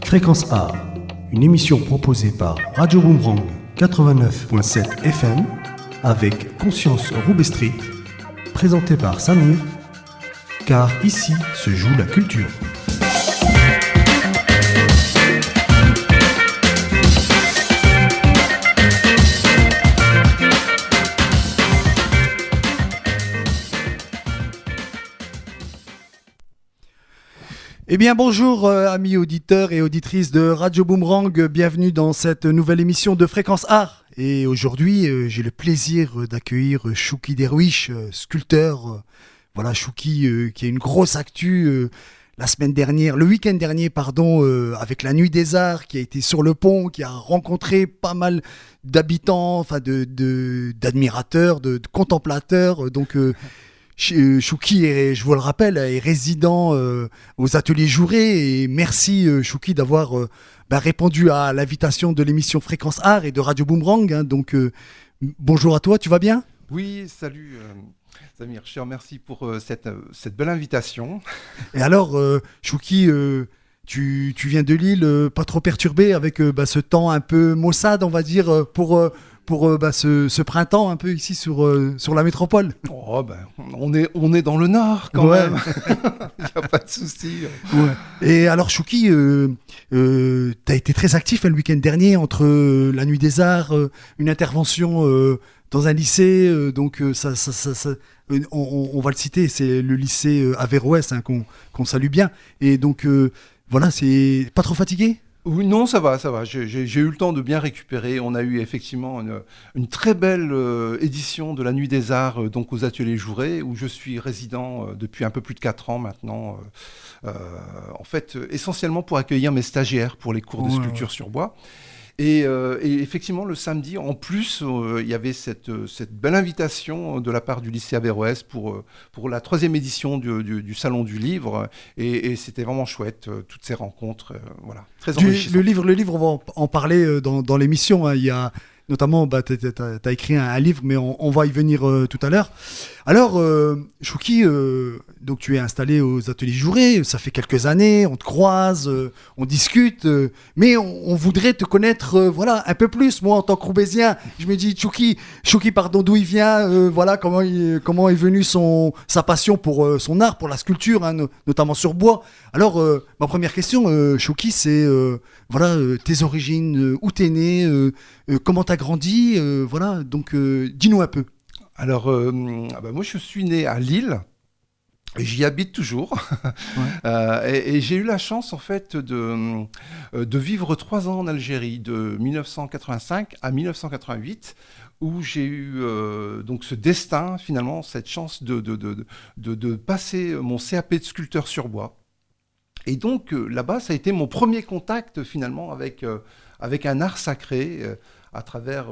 Fréquence A, une émission proposée par Radio Boomerang 89.7 FM avec Conscience Roubaix Street, présentée par Samir, car ici se joue la culture. Eh bien bonjour amis auditeurs et auditrices de Radio Boomerang, bienvenue dans cette nouvelle émission de Fréquence Art. Et aujourd'hui j'ai le plaisir d'accueillir Chouki Derwish, sculpteur. Voilà Chouki qui a une grosse actu le week-end dernier avec la Nuit des Arts, qui a été sur le pont, qui a rencontré pas mal d'habitants, enfin d'admirateurs, de contemplateurs. Donc Chouki, je vous le rappelle, est résident aux ateliers Jouret. Et merci Chouki d'avoir répondu à l'invitation de l'émission Fréquence Art et de Radio Boomerang. Donc bonjour à toi, tu vas bien ? Oui, salut Samir, je te remercie pour cette belle invitation. Et alors Chouki, tu viens de Lille, pas trop perturbé avec ce temps un peu maussade, on va dire, pour ce printemps un peu ici sur la métropole. Oh on est dans le Nord quand même. Il n'y a pas de souci. Ouais. Et alors Chouki, tu as été très actif le week-end dernier entre la Nuit des Arts, une intervention dans un lycée, on va le citer, c'est le lycée Averroès qu'on salue bien. Et donc voilà, c'est pas trop fatigué ? Oui, non, ça va. J'ai eu le temps de bien récupérer. On a eu effectivement une très belle édition de la Nuit des Arts donc aux ateliers Jouret, où je suis résident depuis un peu plus de 4 ans maintenant. En fait, essentiellement pour accueillir mes stagiaires pour les cours de sculpture sur bois. Et effectivement, le samedi, en plus, il y avait cette belle invitation de la part du lycée Averroès pour la 3e édition du Salon du Livre. Et c'était vraiment chouette, toutes ces rencontres. Voilà, très enrichissantes. Le livre, on va en parler dans l'émission. Hein. Il y a notamment, tu as écrit un livre, mais on va y venir tout à l'heure. Alors, Chouki, donc tu es installé aux ateliers Jouret, ça fait quelques années, on te croise, on discute, mais on voudrait te connaître un peu plus. Moi, en tant que Roubaisien, je me dis, Chouki, d'où il vient, comment est venue sa passion pour son art, pour la sculpture, hein, notamment sur bois. Alors, ma première question, Chouki, c'est tes origines, où t'es né, comment t'as grandi, donc dis-nous un peu. Alors, moi, je suis né à Lille. J'y habite toujours. Ouais. Et j'ai eu la chance, en fait, de vivre 3 ans en Algérie, de 1985 à 1988, où j'ai eu donc ce destin, finalement, cette chance de passer mon CAP de sculpteur sur bois. Et donc, là-bas, ça a été mon premier contact, finalement, avec un art sacré, à travers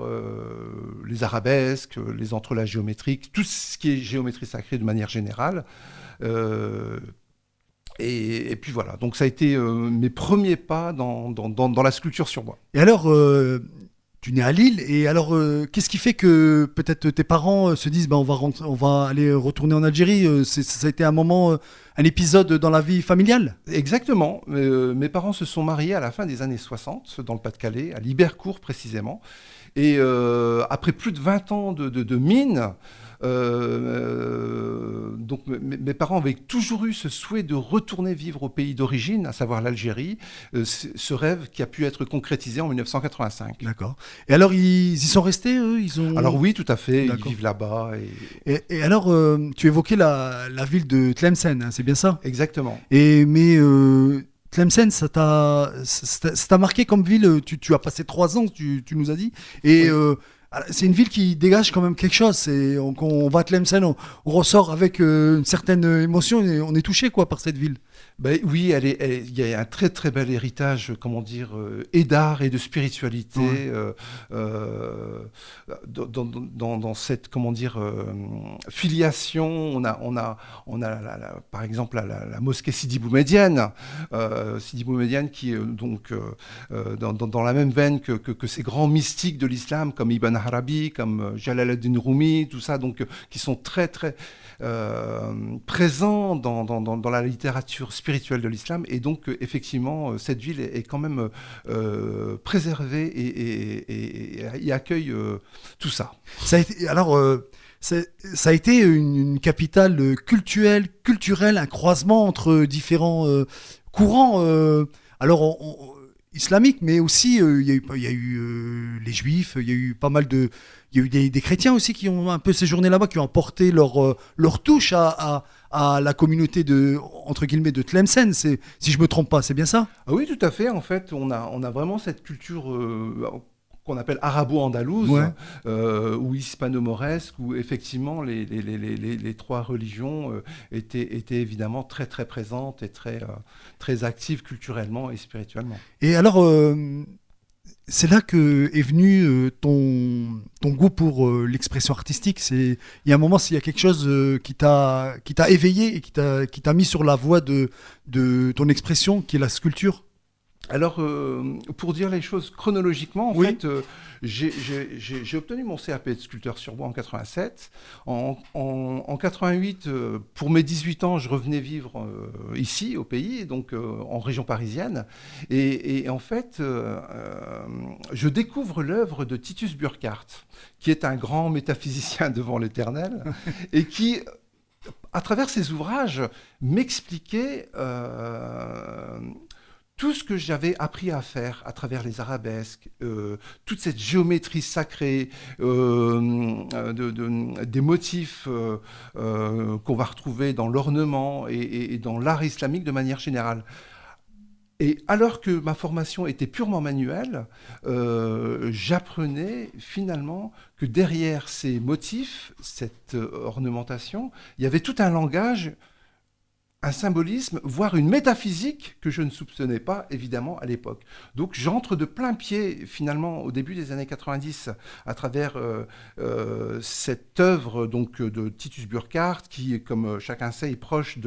les arabesques, les entrelacs géométriques, tout ce qui est géométrie sacrée de manière générale. Et puis voilà, donc ça a été mes premiers pas dans la sculpture sur bois. Et alors, tu nais à Lille, et alors qu'est-ce qui fait que peut-être tes parents se disent on va aller retourner en Algérie, ça a été un épisode dans la vie familiale ? Exactement, mes parents se sont mariés à la fin des années 60 dans le Pas-de-Calais, à Libercourt précisément, et après plus de 20 ans de mine, donc mes parents avaient toujours eu ce souhait de retourner vivre au pays d'origine, à savoir l'Algérie, ce rêve qui a pu être concrétisé en 1985. D'accord. Et alors ils y sont restés, eux ? Alors oui, tout à fait, D'accord. Ils vivent là-bas. Et alors, tu évoquais la ville de Tlemcen, hein, c'est bien ça ? Exactement. Mais Tlemcen, ça t'a marqué comme ville. Tu as passé 3 ans, tu nous as dit. Et oui. C'est une ville qui dégage quand même quelque chose. On va à Tlemcen, on ressort avec une certaine émotion et on est touché par cette ville. Oui, il y a un très très bel héritage, et d'art et de spiritualité dans cette filiation. On a par exemple la mosquée Sidi Boumedienne, qui est donc dans la même veine que ces grands mystiques de l'islam comme Ibn Arabi, comme Jalal ad-Din Rumi, tout ça, donc qui sont très très présent dans la littérature spirituelle de l'islam. Et donc, effectivement, cette ville est quand même préservée et accueille tout ça. Ça a été, alors, ça a été une capitale culturelle, un croisement entre différents courants. Alors, islamiques, mais aussi il y a eu les juifs, il y a eu pas mal de, il y a eu des chrétiens aussi qui ont un peu séjourné là-bas, qui ont apporté leur touche à la communauté de, entre guillemets, de Tlemcen, si je me trompe pas, c'est bien ça? Ah oui, tout à fait. En fait, on a vraiment cette culture qu'on appelle arabo-andalouse, Ouais. ou hispano-mauresque, où effectivement les trois religions étaient évidemment très très présentes et très actives culturellement et spirituellement. Et alors, c'est là que est venu ton goût pour l'expression artistique. Il y a un moment, s'il y a quelque chose qui t'a éveillé et qui t'a mis sur la voie de ton expression, qui est la sculpture. Alors, pour dire les choses chronologiquement, en Oui. fait, j'ai obtenu mon CAP de sculpteur sur bois en 87. En 88, pour mes 18 ans, je revenais vivre ici, au pays, donc en région parisienne. Et en fait, je découvre l'œuvre de Titus Burckhardt, qui est un grand métaphysicien devant l'éternel, et qui, à travers ses ouvrages, m'expliquait tout ce que j'avais appris à faire à travers les arabesques, toute cette géométrie sacrée, des motifs qu'on va retrouver dans l'ornement et dans l'art islamique de manière générale. Et alors que ma formation était purement manuelle, j'apprenais finalement que derrière ces motifs, cette ornementation, il y avait tout un langage, un symbolisme, voire une métaphysique que je ne soupçonnais pas, évidemment, à l'époque. Donc j'entre de plein pied, finalement, au début des années 90, à travers cette œuvre donc, de Titus Burckhardt, qui, comme chacun sait, est proche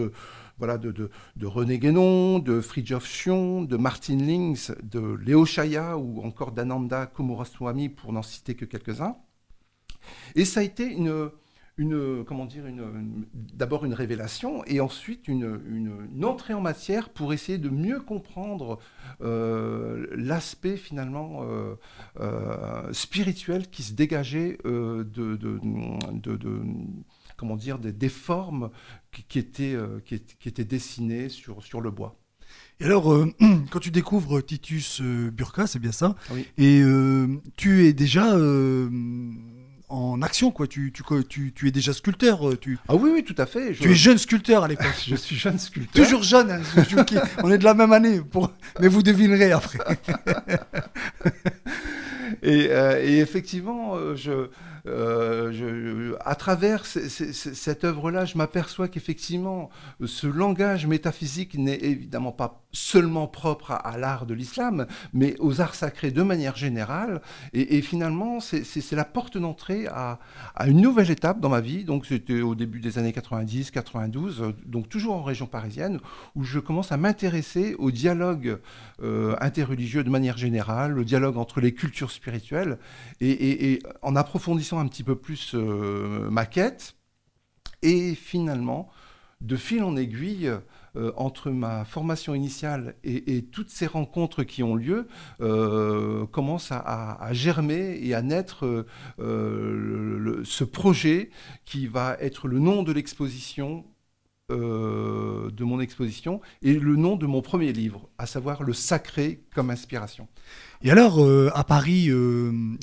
voilà, de René Guénon, de Fridtjof Schion, de Martin Lings, de Léo Chaya ou encore d'Ananda Coomaraswamy, pour n'en citer que quelques-uns. Et ça a été d'abord une révélation et ensuite une entrée en matière pour essayer de mieux comprendre l'aspect finalement spirituel qui se dégageait des formes qui étaient dessinées sur le bois. Et alors, quand tu découvres Titus Burckhardt, c'est bien ça, Oui. et tu es déjà en action, quoi. Tu es déjà sculpteur. Ah oui, oui, tout à fait. Tu es jeune sculpteur à l'époque. Je suis jeune sculpteur. Toujours jeune, hein, on est de la même année, mais vous devinerez après. Et effectivement, à travers cette œuvre-là, je m'aperçois qu'effectivement, ce langage métaphysique n'est évidemment pas seulement propre à l'art de l'islam, mais aux arts sacrés de manière générale. Et finalement, c'est la porte d'entrée à une nouvelle étape dans ma vie. Donc, c'était au début des années 90, 92, donc toujours en région parisienne, où je commence à m'intéresser au dialogue interreligieux de manière générale, le dialogue entre les cultures spirituelles, et en approfondissant un petit peu plus ma quête, et finalement, de fil en aiguille, entre ma formation initiale et toutes ces rencontres qui ont lieu, commence à germer et à naître ce projet qui va être le nom de l'exposition, de mon exposition, et le nom de mon premier livre, à savoir Le Sacré comme inspiration. Et alors, à Paris,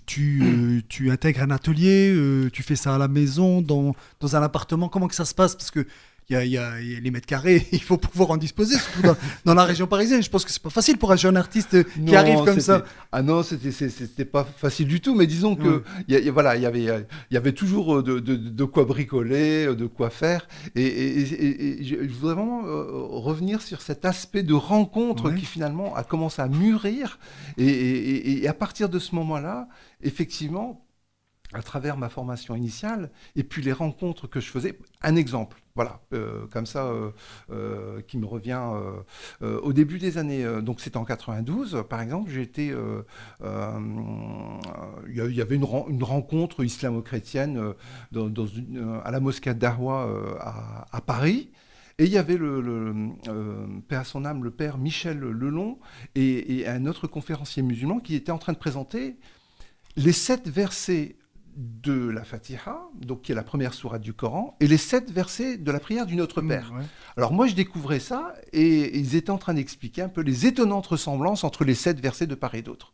tu intègres un atelier, tu fais ça à la maison, dans un appartement. Comment que ça se passe? Parce que il y a les mètres carrés, il faut pouvoir en disposer, surtout dans la région parisienne. Je pense que c'est pas facile pour un jeune artiste qui arrive comme ça. Ah non, c'était pas facile du tout, mais disons que voilà, il y avait toujours de quoi bricoler, de quoi faire, et je voudrais vraiment revenir sur cet aspect de rencontre qui finalement a commencé à mûrir, et à partir de ce moment-là, effectivement, à travers ma formation initiale et puis les rencontres que je faisais. Un exemple, voilà, comme ça, qui me revient au début des années. Donc c'était en 92, par exemple, il y avait une rencontre islamo-chrétienne à la mosquée d'Arwa à Paris. Et il y avait paix à son âme, le père Michel Lelon et un autre conférencier musulman qui était en train de présenter les 7 versets de la Fatiha, donc qui est la première sourate du Coran, et les 7 versets de la prière du Notre Père. Ouais. Alors moi, je découvrais ça, et ils étaient en train d'expliquer un peu les étonnantes ressemblances entre les 7 versets de part et d'autre.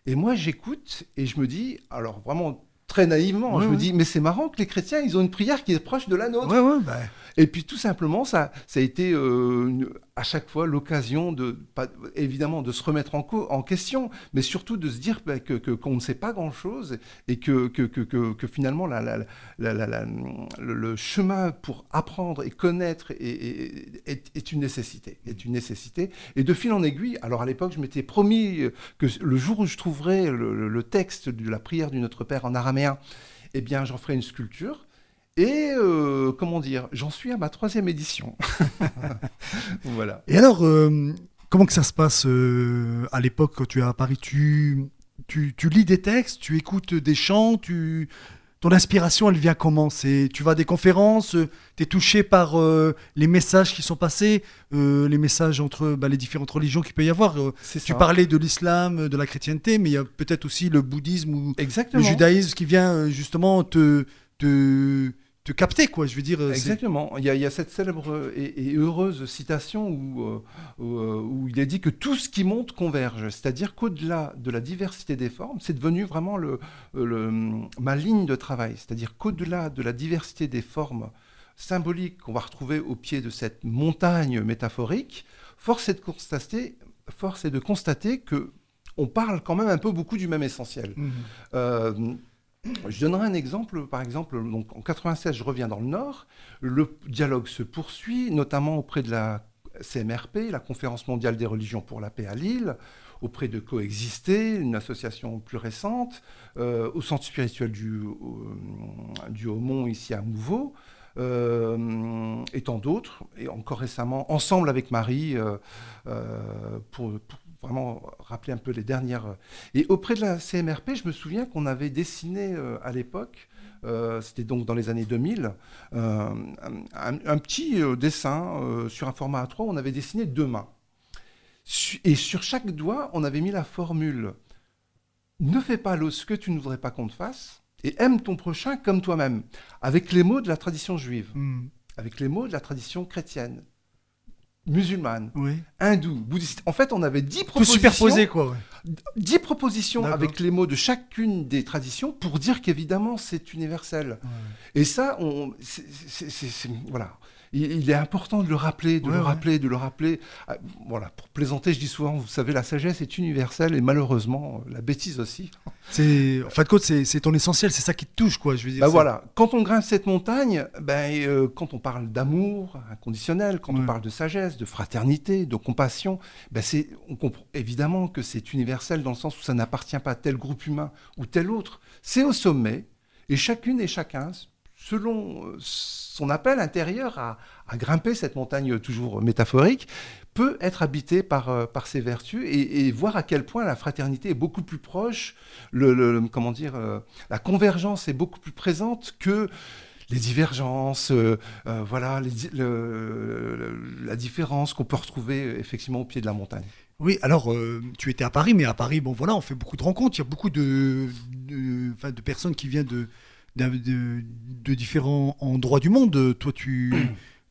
Et moi, j'écoute, et je me dis, alors vraiment très naïvement, je me dis, mais c'est marrant que les chrétiens, ils ont une prière qui est proche de la nôtre. Bah. Et puis tout simplement, ça a été à chaque fois l'occasion évidemment de se remettre en question, mais surtout de se dire qu'on ne sait pas grand-chose et que finalement le chemin pour apprendre et connaître est une nécessité. Et de fil en aiguille, alors à l'époque, je m'étais promis que le jour où je trouverais le texte de la prière du Notre Père en araméen, eh bien j'en ferai une sculpture. Et comment dire, j'en suis à ma 3e édition. Voilà. Et alors, comment que ça se passe à l'époque quand tu es à Paris? Tu lis des textes, tu écoutes des chants, ton inspiration, elle vient comment? Tu vas à des conférences, tu es touché par les messages qui sont passés, les messages entre les différentes religions qu'il peut y avoir. Tu parlais de l'islam, de la chrétienté, mais il y a peut-être aussi le bouddhisme ou le judaïsme qui vient justement te capter, quoi, je veux dire. Exactement. Il y a cette célèbre et heureuse citation où il est dit que tout ce qui monte converge. C'est-à-dire qu'au-delà de la diversité des formes, c'est devenu vraiment ma ligne de travail. C'est-à-dire qu'au-delà de la diversité des formes symboliques qu'on va retrouver au pied de cette montagne métaphorique, force est de constater que on parle quand même un peu beaucoup du même essentiel. Je donnerai un exemple. Par exemple, donc, en 96, je reviens dans le Nord. Le dialogue se poursuit, notamment auprès de la CMRP, la Conférence mondiale des religions pour la paix à Lille, auprès de Coexister, une association plus récente, au centre spirituel du Haumont, ici à Mouveau, et tant d'autres. Et encore récemment, ensemble avec Marie, pour vraiment rappeler un peu les dernières. Et auprès de la CMRP, je me souviens qu'on avait dessiné à l'époque, c'était donc dans les années 2000, un petit dessin sur un format A3, on avait dessiné 2 mains. Et sur chaque doigt, on avait mis la formule « Ne fais pas ce que tu ne voudrais pas qu'on te fasse et aime ton prochain comme toi-même », avec les mots de la tradition juive, avec les mots de la tradition chrétienne, musulmane, hindoue, bouddhiste. En fait, on avait 10 propositions. Tout superposé, quoi. 10 propositions avec les mots de chacune des traditions pour dire qu'évidemment, c'est universel. Et ça, voilà. Il est important de le rappeler, de le rappeler. Voilà, pour plaisanter, je dis souvent, vous savez, la sagesse est universelle et malheureusement, la bêtise aussi. En fin de compte, c'est ton essentiel, c'est ça qui te touche, quoi, je veux dire. Voilà, quand on grimpe cette montagne, quand on parle d'amour inconditionnel, quand on parle de sagesse, de fraternité, de compassion, on comprend évidemment que c'est universel dans le sens où ça n'appartient pas à tel groupe humain ou tel autre. C'est au sommet, et chacune et chacun, selon son appel intérieur à grimper cette montagne toujours métaphorique, peut être habité par ses vertus et voir à quel point la fraternité est beaucoup plus proche, la convergence est beaucoup plus présente que les divergences, voilà, la différence qu'on peut retrouver effectivement au pied de la montagne. Oui, alors tu étais à Paris, mais à Paris, bon voilà, on fait beaucoup de rencontres, il y a beaucoup de personnes qui viennent de différents endroits du monde. Toi,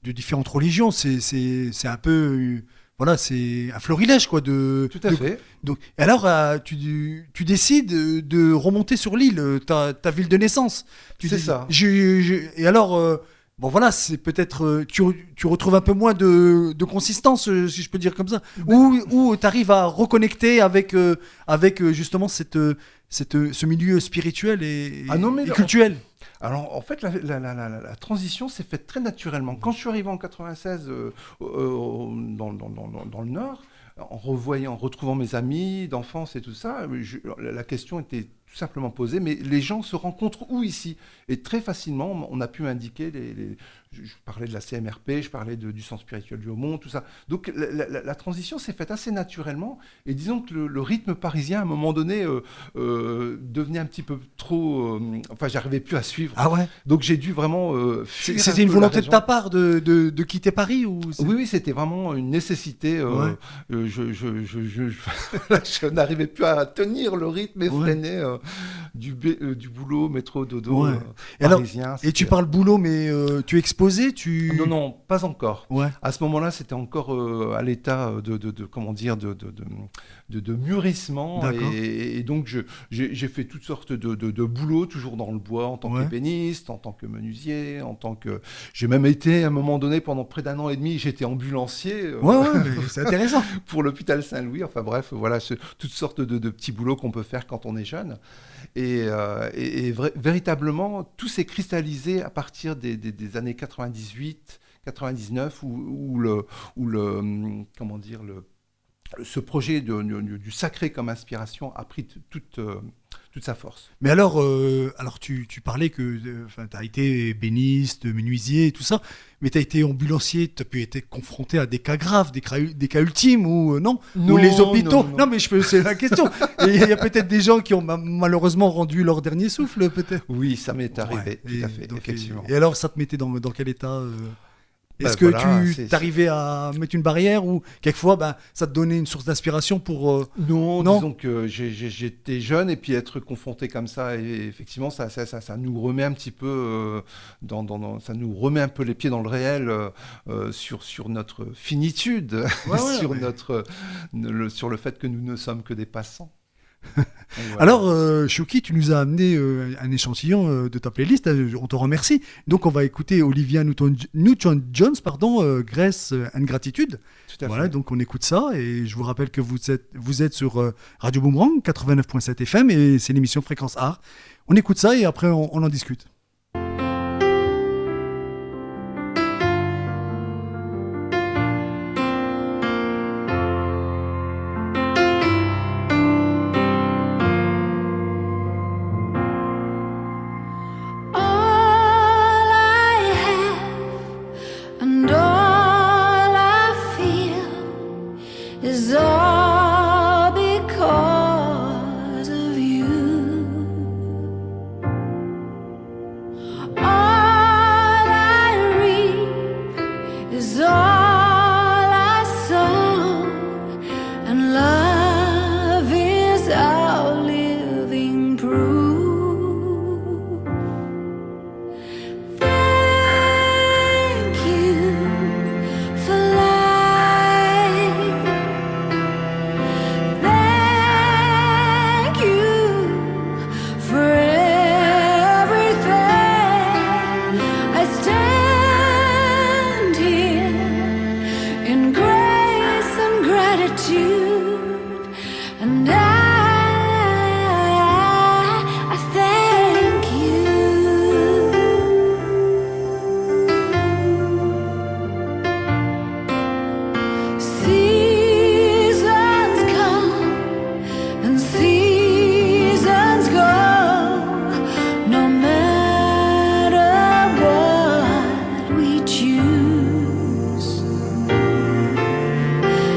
de différentes religions, c'est un peu, voilà, c'est un florilège, quoi. Tout à fait. Donc, alors, tu décides de remonter sur l'île, ta ville de naissance. C'est ça. Et alors, bon voilà, c'est peut-être, tu retrouves un peu moins de consistance, si je peux dire comme ça, ou tu arrives à reconnecter avec justement ce milieu spirituel et culturel. Alors, en fait, la transition s'est faite très naturellement. Quand je suis arrivé en 96 dans le Nord, en retrouvant mes amis d'enfance et tout ça, la question était tout simplement posé, mais les gens se rencontrent où ici? Et très facilement, on a pu indiquer je parlais de la CMRP, je parlais du centre spirituel du Haut-Mont, tout ça. Donc la transition s'est faite assez naturellement. Et disons que le rythme parisien, à un moment donné, devenait un petit peu trop... enfin, j'arrivais plus à suivre. Ah ouais. Donc j'ai dû vraiment fuir C'était un une peu volonté la de région. ta part de quitter Paris ou Oui, oui, c'était vraiment une nécessité. Ouais. Je n'arrivais plus à tenir le rythme effréné du boulot, métro, dodo Ouais. Et alors, parisien. et tu C'était- parles boulot, mais tu exposais, Non, non, pas encore. Ouais. À ce moment-là, c'était encore à l'état comment dire, de mûrissement. D'accord. Et donc, j'ai fait toutes sortes de boulots, toujours dans le bois, en tant Ouais. qu'ébéniste, en tant que menuisier, en tant que... J'ai même été, à un moment donné, pendant près d'un an et demi, j'étais ambulancier Ouais, mais c'est intéressant. pour l'hôpital Saint-Louis. Enfin bref, voilà, toutes sortes de petits boulots qu'on peut faire quand on est jeune. Véritablement, tout s'est cristallisé à partir des années 98, 99, comment dire, ce projet du sacré comme inspiration a pris toute sa force. Mais alors, tu parlais que tu as été ébéniste, menuisier et tout ça, mais tu as été ambulancier, tu as pu être confronté à des cas graves, des cas ultimes ou non? Non, Ou les hôpitaux? non. Mais c'est la question. Et il y a peut-être des gens qui ont malheureusement rendu leur dernier souffle, peut-être. Oui, ça m'est arrivé, Ouais. tout à fait, effectivement. Et alors, ça te mettait dans quel état Ben Est-ce que voilà, tu arrivais à mettre une barrière ou quelquefois ça te donnait une source d'inspiration pour... Non, Non. disons que j'étais jeune et puis être confronté comme ça, et effectivement, ça nous remet un petit peu ça nous remet un peu les pieds dans le réel sur notre finitude, Ouais, sur ouais. sur le fait que nous ne sommes que des passants. Donc, voilà. Alors, Chouki, tu nous as amené un échantillon de ta playlist. On te remercie. Donc, on va écouter Olivia Newton-John, Grace and Gratitude. Tout à Voilà, fait. donc on écoute ça. Et je vous rappelle que vous êtes sur Radio Boomerang 89.7 FM et c'est l'émission Fréquence Art. On écoute ça et après on en discute. All I have and all I feel is all because of you. All I reap is all I sow, and love is our living proof. Thank you for life. Thank you for everything. I stand here in grace and gratitude, and I thank you. Seasons come and seasons go, no matter what we choose.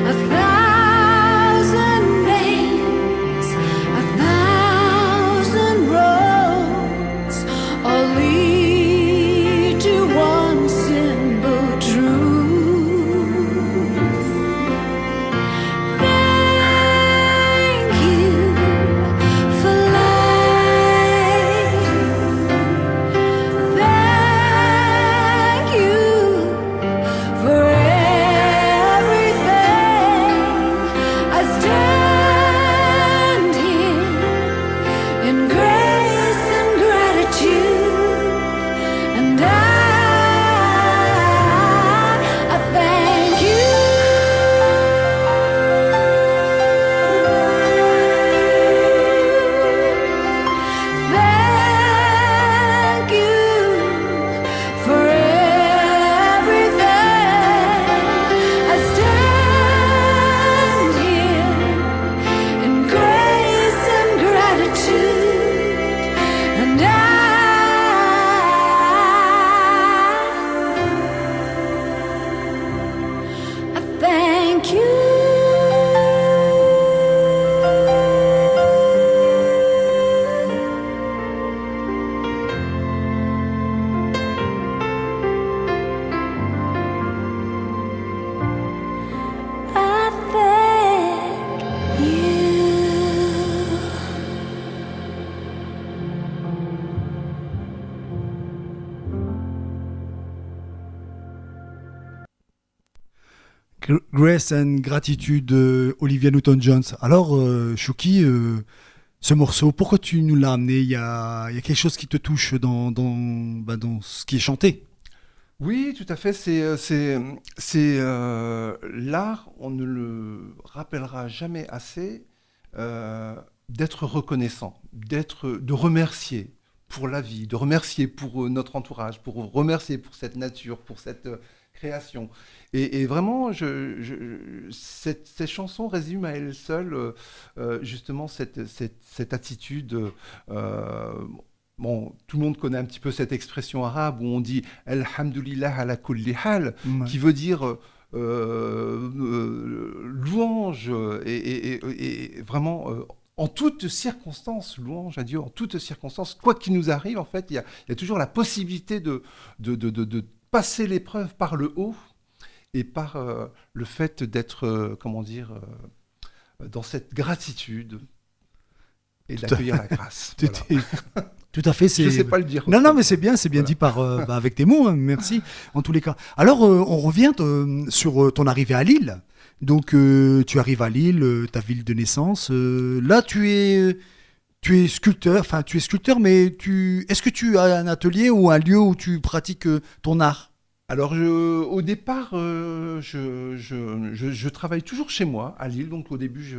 1,000 names thank you. I thank you. Grace and Gratitude, Olivia Newton-John. Alors, Chouki, ce morceau, pourquoi tu nous l'as amené? Il y a quelque chose qui te touche dans ce qui est chanté. Oui, tout à fait. L'art, on ne le rappellera jamais assez, d'être reconnaissant, de remercier pour la vie, de remercier pour notre entourage, pour remercier pour cette nature, pour cette création. Et vraiment, cette chanson résume à elle seule justement cette attitude. Bon, tout le monde connaît un petit peu cette expression arabe où on dit Alhamdulillah ala kulli hal, Ouais. qui veut dire louange et vraiment en toutes circonstances, louange à Dieu en toutes circonstances, quoi qu'il nous arrive, en fait, il y a toujours la possibilité de passer l'épreuve par le haut et par le fait d'être, comment dire, dans cette gratitude et Tout à- d'accueillir la grâce. Tout Voilà. tout à fait. Je ne sais pas le dire. Non, mais c'est bien Voilà. dit avec tes mots, hein, merci, en tous les cas. Alors, on revient sur ton arrivée à Lille. Donc, tu arrives à Lille, ta ville de naissance. Là, tu es sculpteur, mais est-ce que tu as un atelier ou un lieu où tu pratiques ton art? Alors, au départ, je travaille toujours chez moi, à Lille. Donc, au début,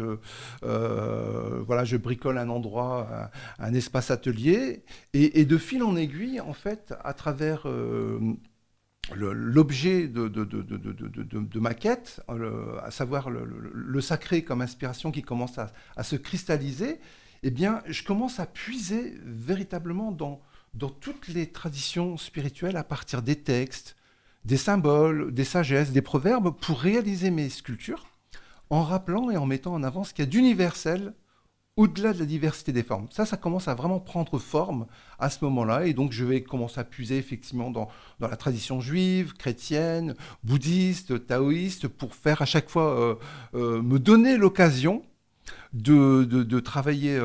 voilà, je bricole un endroit, un espace atelier. Et de fil en aiguille, en fait, à travers l'objet de ma quête, à savoir le sacré comme inspiration qui commence à se cristalliser, eh bien, je commence à puiser véritablement dans toutes les traditions spirituelles à partir des textes, des symboles, des sagesses, des proverbes, pour réaliser mes sculptures, en rappelant et en mettant en avant ce qu'il y a d'universel au-delà de la diversité des formes. Ça commence à vraiment prendre forme à ce moment-là, et donc je vais commencer à puiser effectivement dans la tradition juive, chrétienne, bouddhiste, taoïste, pour faire à chaque fois me donner l'occasion de travailler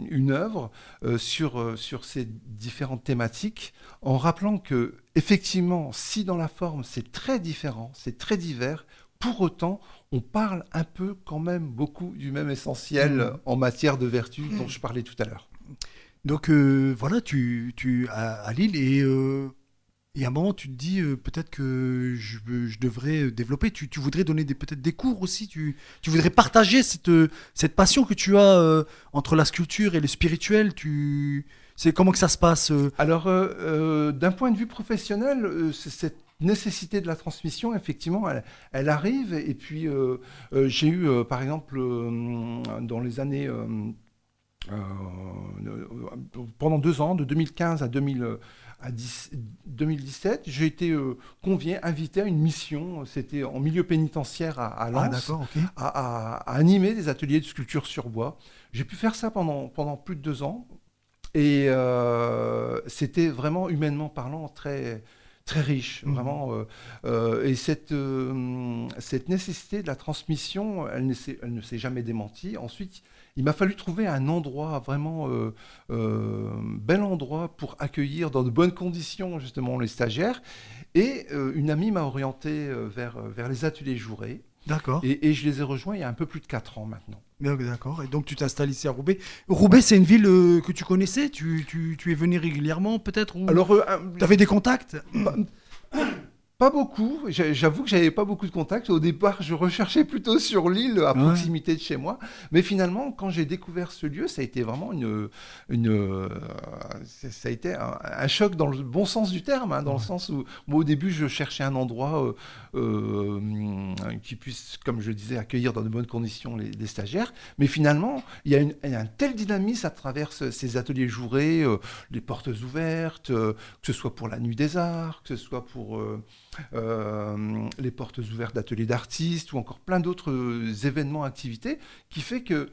une œuvre sur ces différentes thématiques, en rappelant que, effectivement, si dans la forme c'est très différent, c'est très divers, pour autant, on parle un peu quand même beaucoup du même essentiel en matière de vertu dont je parlais tout à l'heure. Donc, voilà, tu à Lille et à un moment, tu te dis peut-être que je devrais développer. Tu voudrais donner peut-être des cours aussi. Tu voudrais partager cette passion que tu as entre la sculpture et le spirituel. C'est comment que ça se passe Alors, d'un point de vue professionnel, cette nécessité de la transmission, effectivement, elle arrive. Et puis, j'ai eu, par exemple, dans les années... pendant 2 ans, de 2015 à 2017, j'ai été convié, invité à une mission, c'était en milieu pénitentiaire à Lens, d'accord, ok. à animer des ateliers de sculpture sur bois. J'ai pu faire ça pendant plus de 2 ans, et c'était vraiment, humainement parlant, très, très riche, vraiment. Et cette nécessité de la transmission, elle ne s'est jamais démentie. Ensuite, il m'a fallu trouver un endroit vraiment bel endroit pour accueillir dans de bonnes conditions justement les stagiaires. Et une amie m'a orienté vers les ateliers Jouret. D'accord. Et je les ai rejoints il y a un peu plus de 4 ans maintenant. D'accord. Et donc tu t'installes ici à Roubaix. Roubaix, c'est une ville que tu connaissais. Tu es venu régulièrement peut-être ou... Alors, tu avais des contacts? pas beaucoup, j'avoue que j'avais pas beaucoup de contacts. Au départ, je recherchais plutôt sur l'île, à proximité de chez moi. Mais finalement, quand j'ai découvert ce lieu, ça a été vraiment ça a été un choc dans le bon sens du terme, hein, dans le sens où, moi, au début, je cherchais un endroit qu'ils puissent, comme je le disais, accueillir dans de bonnes conditions les stagiaires. Mais finalement, il y a un tel dynamisme à travers ces ateliers jourés, les portes ouvertes, que ce soit pour la Nuit des Arts, que ce soit pour les portes ouvertes d'ateliers d'artistes ou encore plein d'autres événements, activités, qui fait que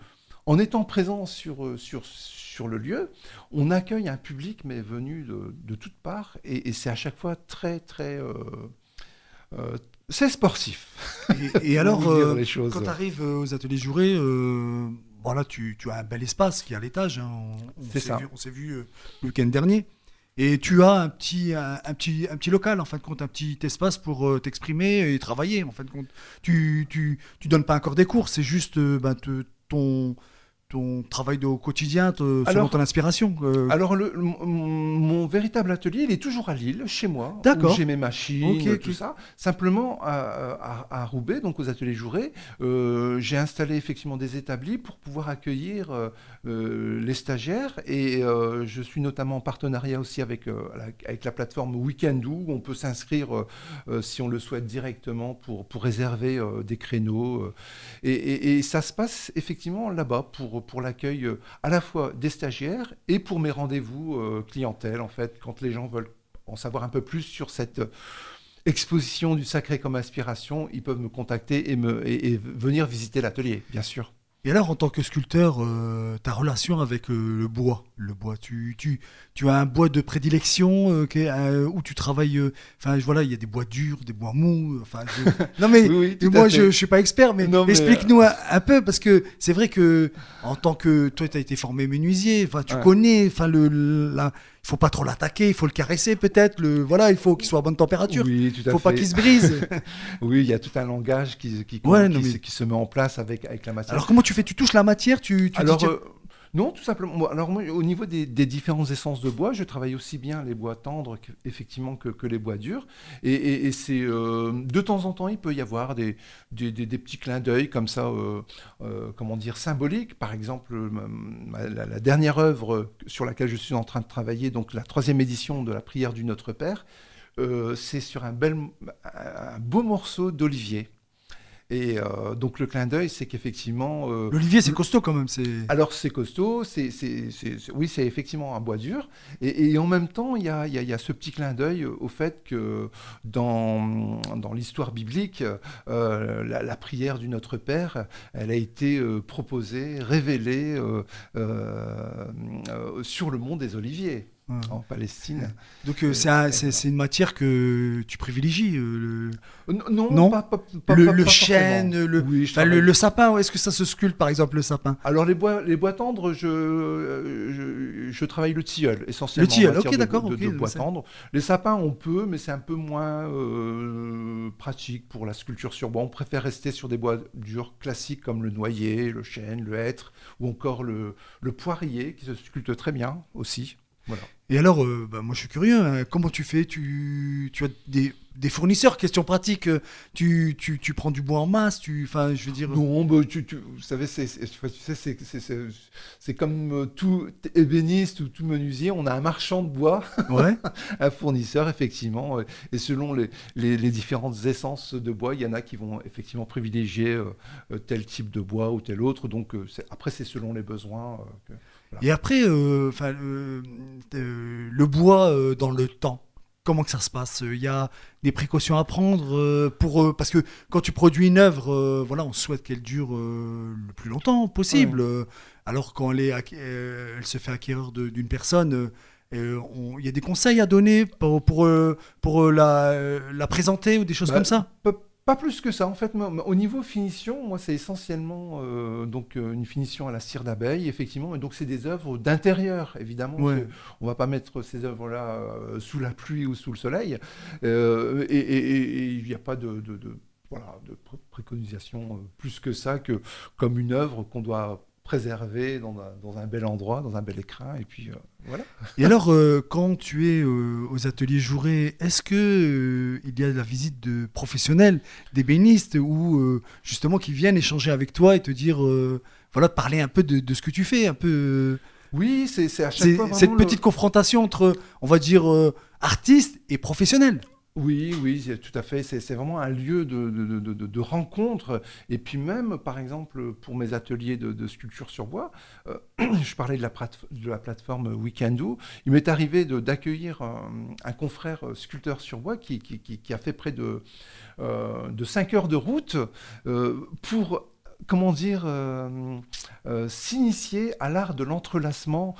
en étant présent sur le lieu, on accueille un public mais venu de toutes parts et c'est à chaque fois très très c'est sportif. Et alors, Pour dire les choses. quand tu arrives aux ateliers jourés, voilà, tu as un bel espace qui est à l'étage. Hein. C'est ça. On s'est vu le week-end dernier. Et tu as un petit local, en fin de compte, un petit espace pour t'exprimer et travailler. En fin de compte, tu donnes pas encore des cours, c'est juste ton travail au quotidien, selon ton inspiration. Alors, mon véritable atelier, il est toujours à Lille, chez moi, D'accord. où j'ai mes machines, Ok. tout ça. Simplement, à Roubaix, donc aux ateliers jourés, j'ai installé effectivement des établis pour pouvoir accueillir les stagiaires. Et je suis notamment en partenariat aussi avec la plateforme Weekendoo, où on peut s'inscrire, si on le souhaite, directement pour réserver des créneaux. Et ça se passe effectivement là-bas pour l'accueil à la fois des stagiaires et pour mes rendez-vous clientèle, en fait, quand les gens veulent en savoir un peu plus sur cette exposition du sacré comme inspiration, ils peuvent me contacter et venir visiter l'atelier, bien sûr. Et alors, en tant que sculpteur, ta relation avec le bois, tu as un bois de prédilection où tu travailles. Enfin, voilà, il y a des bois durs, des bois mous. Non mais Oui, tout moi, à fait. je suis pas expert, mais Non, mais, explique-nous un peu parce que c'est vrai que en tant que toi, tu as été formé menuisier. Enfin, tu connais. Enfin, il faut pas trop l'attaquer, il faut le caresser peut-être. Voilà, il faut qu'il soit à bonne température. Oui, tout à Il faut fait. pas qu'il se brise. Oui, il y a tout un langage qui se met en place avec la matière. Alors comment tu fais? Tu touches la matière, tu Alors, dis, tiens, non, tout simplement. Alors, moi, au niveau des différentes essences de bois, je travaille aussi bien les bois tendres effectivement que les bois durs. Et c'est de temps en temps, il peut y avoir des petits clins d'œil comme ça, comment dire, symboliques. Par exemple, la dernière œuvre sur laquelle je suis en train de travailler, donc la 3e édition de la prière du Notre Père, c'est sur un beau morceau d'olivier. Et donc le clin d'œil, c'est qu'effectivement... l'olivier, c'est costaud quand même. Alors c'est costaud, oui, c'est effectivement un bois dur. Et en même temps, il y a ce petit clin d'œil au fait que dans l'histoire biblique, la prière du Notre Père, elle a été proposée, révélée sur le mont des Oliviers. En Palestine. Donc c'est une matière que tu privilégies Non, pas le pas chêne, forcément. Oui, le sapin, est-ce que ça se sculpte par exemple le sapin? Alors les bois tendres, je travaille le tilleul essentiellement. Le tilleul, en matière ok, d'accord, de ok, bois c'est- tendres. Les sapins on peut, mais c'est un peu moins pratique pour la sculpture sur bois. On préfère rester sur des bois durs classiques comme le noyer, le chêne, le hêtre ou encore le poirier qui se sculpte très bien aussi. Voilà. Et alors, moi je suis curieux, hein, comment tu fais? Tu as des fournisseurs, question pratique, tu prends du bois en masse, enfin je veux dire... Non, bah, vous savez, c'est comme tout ébéniste ou tout menuisier, on a un marchand de bois, Ouais. un fournisseur, effectivement, et selon les différentes essences de bois, il y en a qui vont effectivement privilégier tel type de bois ou tel autre, donc après c'est selon les besoins. Et après, le bois dans le temps, comment que ça se passe? Il y a des précautions à prendre parce que quand tu produis une œuvre, voilà, on souhaite qu'elle dure le plus longtemps possible. Ouais. Alors quand elle se fait acquérir d'une personne, il y a des conseils à donner pour la présenter ou des choses Bah, comme ça? Pas plus que ça. En fait, au niveau finition, moi, c'est essentiellement une finition à la cire d'abeille, effectivement. Et donc, c'est des œuvres d'intérieur, évidemment. Ouais. Parce que on va pas mettre ces œuvres-là sous la pluie ou sous le soleil. Et il n'y a pas de préconisation plus que ça, que comme une œuvre qu'on doit préserver dans un bel endroit, dans un bel écrin. Et puis, voilà. Et alors, quand tu es aux ateliers jourés, est-ce que il y a la visite de professionnels, d'ébénistes, ou justement qui viennent échanger avec toi et te dire, voilà, parler un peu de ce que tu fais, un peu. Oui, c'est à chaque fois Cette vraiment petite confrontation entre, on va dire, artistes et professionnels. Oui, oui, tout à fait. C'est vraiment un lieu de rencontre. Et puis même, par exemple, pour mes ateliers de sculpture sur bois, je parlais de la plateforme Weekendoo. Il m'est arrivé d'accueillir un confrère sculpteur sur bois qui a fait près de 5 heures de route pour, comment dire, s'initier à l'art de l'entrelacement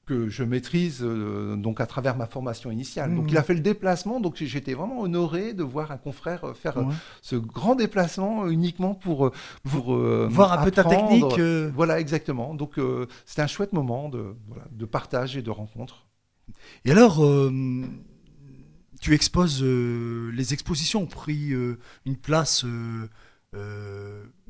que je maîtrise donc à travers ma formation initiale. Donc il a fait le déplacement, donc j'étais vraiment honoré de voir un confrère faire Ouais. ce grand déplacement uniquement pour Voir un peu ta apprendre. technique. Voilà, exactement. Donc c'était un chouette moment de partage et de rencontre. Et alors, tu exposes, les expositions ont pris une place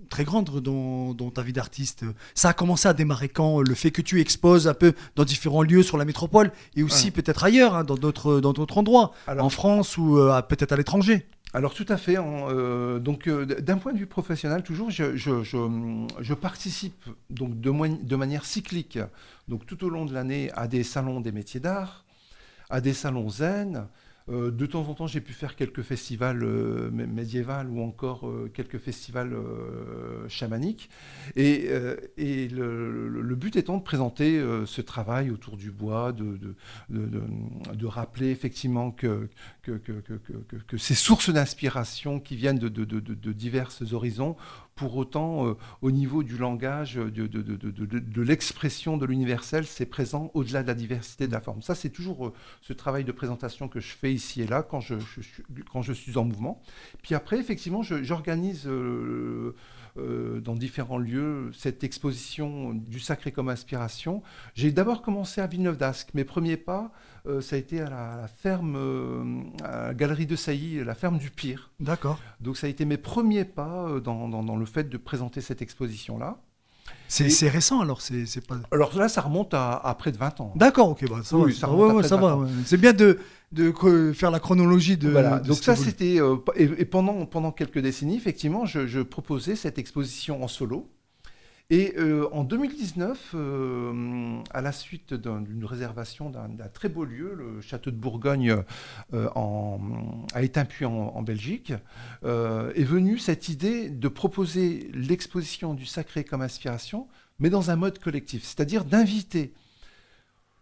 très grande dans ta vie d'artiste. Ça a commencé à démarrer quand, le fait que tu exposes un peu dans différents lieux sur la métropole et aussi Ouais. peut-être ailleurs, hein, dans d'autres endroits, Alors, en France ou peut-être à l'étranger. Alors tout à fait. Donc d'un point de vue professionnel, toujours, je participe donc de manière cyclique, donc tout au long de l'année, à des salons des métiers d'art, à des salons zen. De temps en temps, j'ai pu faire quelques festivals médiévaux ou encore quelques festivals chamaniques. Et le but étant de présenter ce travail autour du bois, de rappeler effectivement que ces sources d'inspiration qui viennent de divers horizons, pour autant, au niveau du langage, de l'expression de l'universel, c'est présent au-delà de la diversité de la forme. Ça, c'est toujours ce travail de présentation que je fais ici et là quand je suis en mouvement. Puis après, effectivement, j'organise dans différents lieux cette exposition du sacré comme inspiration. J'ai d'abord commencé à Villeneuve d'Ascq. Mes premiers pas, ça a été à la ferme, à la galerie de Sailly, la ferme du Pire. D'accord. Donc ça a été mes premiers pas dans le fait de présenter cette exposition-là. Et C'est récent alors, c'est pas. alors là, ça remonte à près de 20 ans. D'accord, ok, bah, ça Oui, va. ça Ouais, remonte à ouais, près ça de va. 20 ans. Ouais. C'est bien de faire la chronologie Voilà, de donc cette ça évolution. c'était... et pendant quelques décennies, effectivement, je proposais cette exposition en solo. Et en 2019, à la suite d'une réservation d'un très beau lieu, le château de Bourgogne à Étainpuy en Belgique, est venue cette idée de proposer l'exposition du sacré comme inspiration, mais dans un mode collectif, c'est-à-dire d'inviter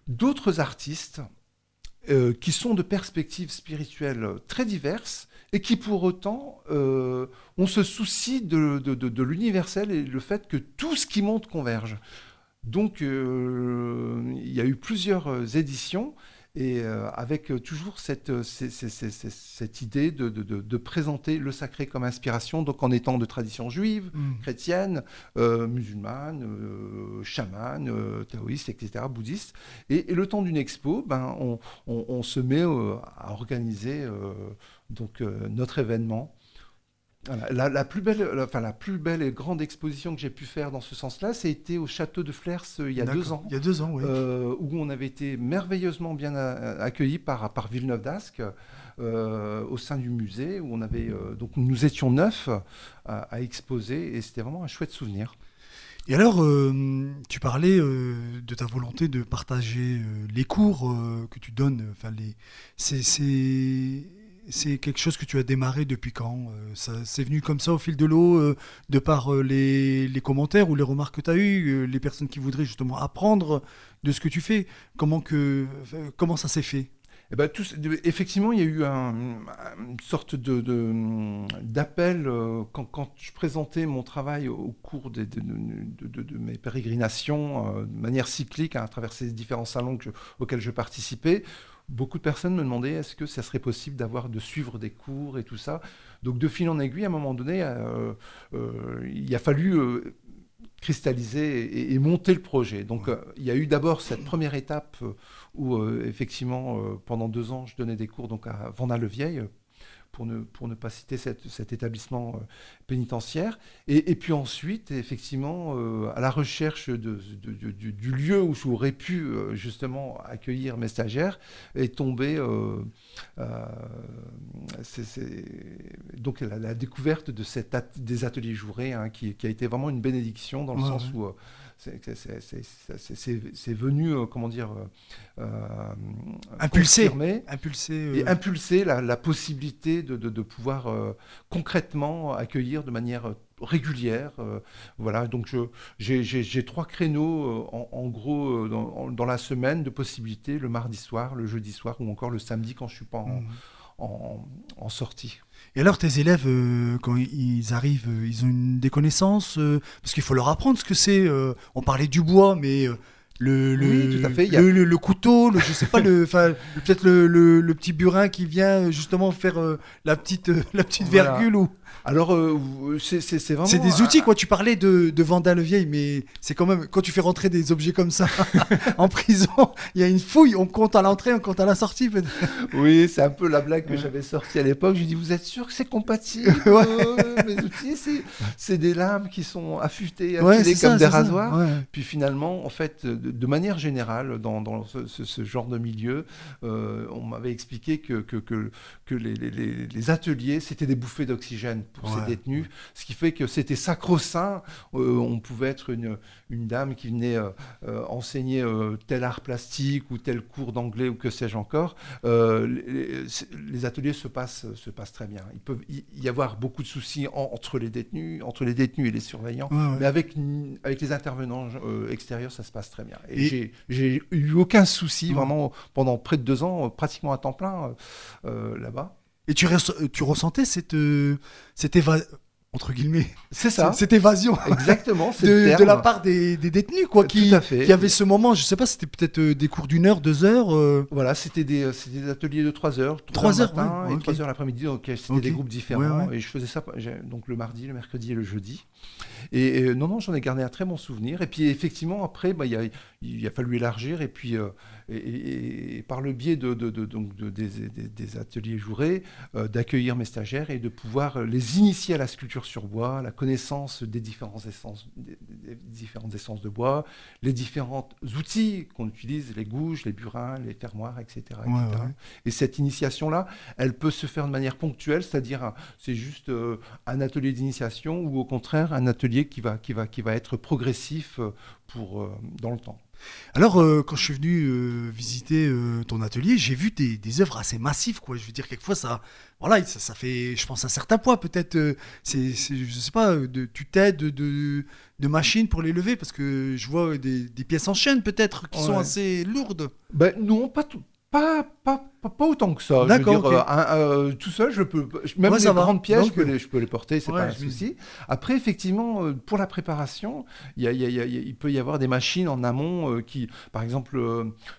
d'autres artistes qui sont de perspectives spirituelles très diverses et qui pour autant ont ce souci de l'universel et le fait que tout ce qui monte converge. Donc il y a eu plusieurs éditions et avec toujours cette idée de présenter le sacré comme inspiration, donc en étant de tradition juive, chrétienne, musulmane, chamane, taoïste, etc., bouddhiste. Et le temps d'une expo, ben, on se met à organiser notre événement. Voilà. La plus belle et grande exposition que j'ai pu faire dans ce sens-là, c'était au château de Flers il y a 2 ans. Il y a 2 ans, oui. Où on avait été merveilleusement bien accueillis par Villeneuve d'Ascq au sein du musée, où donc nous étions 9 à exposer, et c'était vraiment un chouette souvenir. Et alors, tu parlais de ta volonté de partager les cours que tu donnes. Enfin, c'est quelque chose que tu as démarré depuis quand? C'est venu comme ça au fil de l'eau, de par les commentaires ou les remarques que tu as eues, les personnes qui voudraient justement apprendre de ce que tu fais. Comment ça s'est fait? Eh ben, effectivement, il y a eu une sorte d'appel quand je présentais mon travail au cours de mes pérégrinations de manière cyclique, hein, à travers ces différents salons auxquels je participais. Beaucoup de personnes me demandaient est-ce que ça serait possible de suivre des cours et tout ça. Donc de fil en aiguille, à un moment donné, il a fallu cristalliser et monter le projet. Donc il y a eu d'abord cette première étape où effectivement pendant 2 ans je donnais des cours donc à Vendin-le-Vieil, pour ne pas citer cet établissement pénitentiaire. Et puis ensuite, effectivement, à la recherche du lieu où j'aurais pu justement accueillir mes stagiaires, est tombé donc la découverte des ateliers Jouret, hein, qui a été vraiment une bénédiction dans le sens où c'est venu, comment dire, Impulsé. confirmer et impulser la possibilité de pouvoir concrètement accueillir de manière régulière. Voilà, donc j'ai 3 créneaux en gros dans la semaine de possibilités, le mardi soir, le jeudi soir ou encore le samedi quand je suis pas en sortie. Et alors, tes élèves, quand ils arrivent, ils ont des connaissances parce qu'il faut leur apprendre ce que c'est. On parlait du bois, mais Oui, tout à fait, le couteau, je sais pas, peut-être le petit burin qui vient justement faire la petite Voilà. virgule. Alors, c'est vraiment... C'est des outils, quoi. Tu parlais de Vandale vieille, mais c'est quand même, quand tu fais rentrer des objets comme ça en prison, il y a une fouille, on compte à l'entrée, on compte à la sortie. peut-être. Oui, c'est un peu la blague que j'avais sortie à l'époque. Je lui dis, vous êtes sûr que c'est compatible mes outils, c'est des lames qui sont affûtées, Ouais, affilées c'est comme ça, des c'est ça. rasoirs. Ouais. Puis finalement, en fait, de manière générale, dans ce genre de milieu, on m'avait expliqué que les ateliers, c'était des bouffées d'oxygène pour ces Ouais. détenus, ce qui fait que c'était sacro-saint. On pouvait être une dame qui venait enseigner tel art plastique ou tel cours d'anglais ou que sais-je encore. Les ateliers se passent très bien. Il peut y avoir beaucoup de soucis entre les détenus et les surveillants, Ouais, ouais. mais avec les intervenants extérieurs, ça se passe très bien. Et j'ai eu aucun souci, vraiment, pendant près de 2 ans, pratiquement à temps plein, là-bas. Et tu ressentais cette entre guillemets, C'est ça, cette évasion exactement, c'est le terme. de la part des détenus, quoi, Tout à fait. qui avaient ce moment, je sais pas, c'était peut-être des cours d'1 heure, 2 heures. Voilà, c'était des ateliers de 3 heures, 3 heures heures, le matin ouais, et ok. 3 heures l'après-midi. Donc c'était Ok. des groupes différents. Ouais, ouais. Et je faisais ça donc le mardi, le mercredi et le jeudi. Et non, j'en ai gardé un très bon souvenir. Et puis effectivement, après, il a fallu élargir. Et puis, et par le biais des ateliers jourés, d'accueillir mes stagiaires et de pouvoir les initier à la sculpture sur bois, la connaissance des différentes essences de bois, les différents outils qu'on utilise, les gouges, les burins, les fermoirs, etc. Ouais, ouais. Et cette initiation-là, elle peut se faire de manière ponctuelle, c'est-à-dire c'est juste un atelier d'initiation ou au contraire un atelier qui va être progressif dans le temps. Alors, quand je suis venu visiter ton atelier, j'ai vu des œuvres assez massives, quoi. Je veux dire, quelquefois, ça fait, je pense, un certain poids, peut-être. Je sais pas, tu t'aides de machines pour les lever, parce que je vois des pièces en chaîne, peut-être, qui sont Ouais. assez lourdes. Ben non, pas autant que ça. Je veux D'accord, dire, tout seul, même Ouais, les ça va. grandes pièces, Donc, je peux les porter, c'est ouais, pas un je me souci. Après, effectivement, pour la préparation, il peut y avoir des machines en amont qui, par exemple,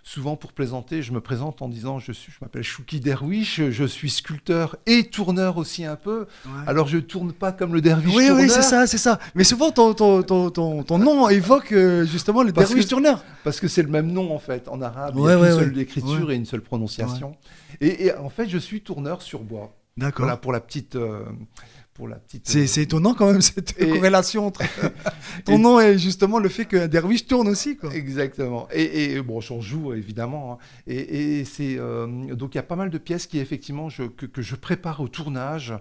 souvent pour plaisanter, je me présente en disant je m'appelle Chouki Derwish, je suis sculpteur et tourneur aussi un peu. Ouais. Alors je tourne pas comme le derviche Oui, tourneur. oui, c'est ça. Mais souvent, ton nom évoque justement le Parce derviche que- tourneur. Parce que c'est le même nom en fait en arabe, Ouais, il y a ouais, qu'une seule ouais. écriture Ouais. et une seule prononciation. Et en fait, je suis tourneur sur bois. D'accord. Voilà pour la petite. C'est étonnant quand même cette Et- corrélation entre ton nom et justement le fait qu'un derviche tourne aussi, quoi. Exactement. Et bon, j'en joue évidemment. Hein. Et c'est donc il y a pas mal de pièces qui effectivement que je prépare au tournage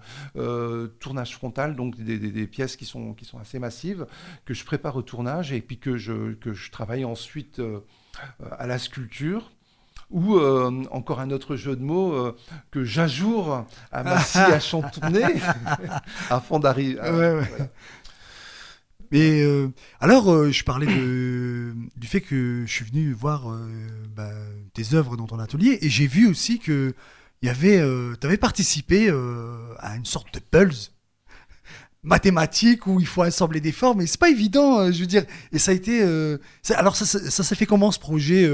frontal, donc des pièces qui sont assez massives que je prépare au tournage et puis que je travaille ensuite à la sculpture. Ou encore un autre jeu de mots que j'ajoure à ma scie à chantonner afin d'arriver. Ouais, ouais. Mais alors, je parlais du fait que je suis venu voir tes œuvres dans ton atelier et j'ai vu aussi que tu avais participé à une sorte de puzzle mathématique où il faut assembler des formes et c'est pas évident, je veux dire. Et ça a été. Alors, ça s'est fait comment ce projet